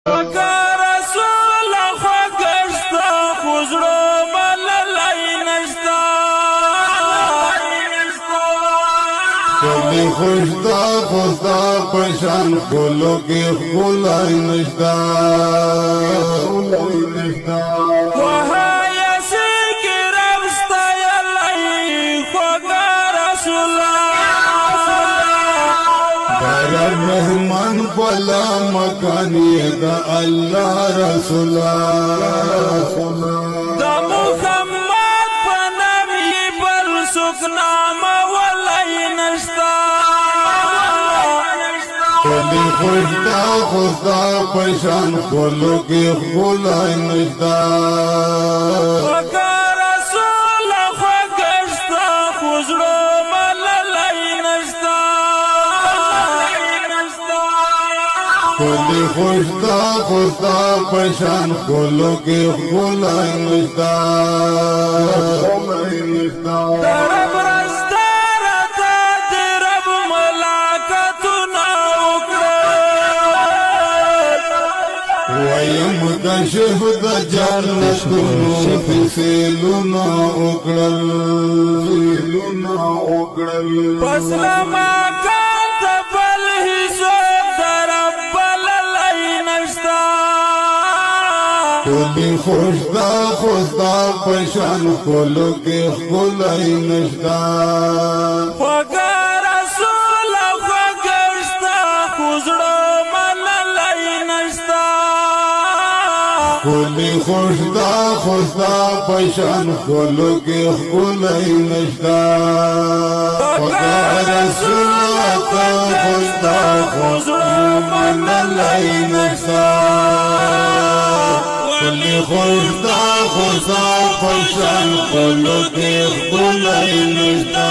وکا رسول خوگشتا خوزرو مللائی نشتا کلی خوشتا خوستا پشان کولو کی خولائی نشتا وہایا سیکی ربستا یلائی خوگا رسولا بر مہمان پلا مکانی دا اللہ رسولا دا محمد پنامی بل سکنام ولائی نشتا کلی خوشتا خوستا پشان کولو کی خولائی نشتا وکا رسول خوگشتا خوزرو مللائی نشتا کلی خوشتا خوستا پشان کولو کی خولائی نشتا درب رستارتا درب ملاکتنا ویم کشف دا جنتونو فسیلونا اکڑل پس لما کانت بل حساب درب بللائی نشتا کلی خوشتا خوستا پشان کولو کی خولائی نشتا وکا رسول خوگشتا خوزڑو مللائی نشتا کلی خوشتا خوستا پشان کولو کی خولائی نشتا وکا رسول خوستا خوزڑو منلائی نشتا کلی خوشتا خوستا پشان کولو کی خولائی نشتا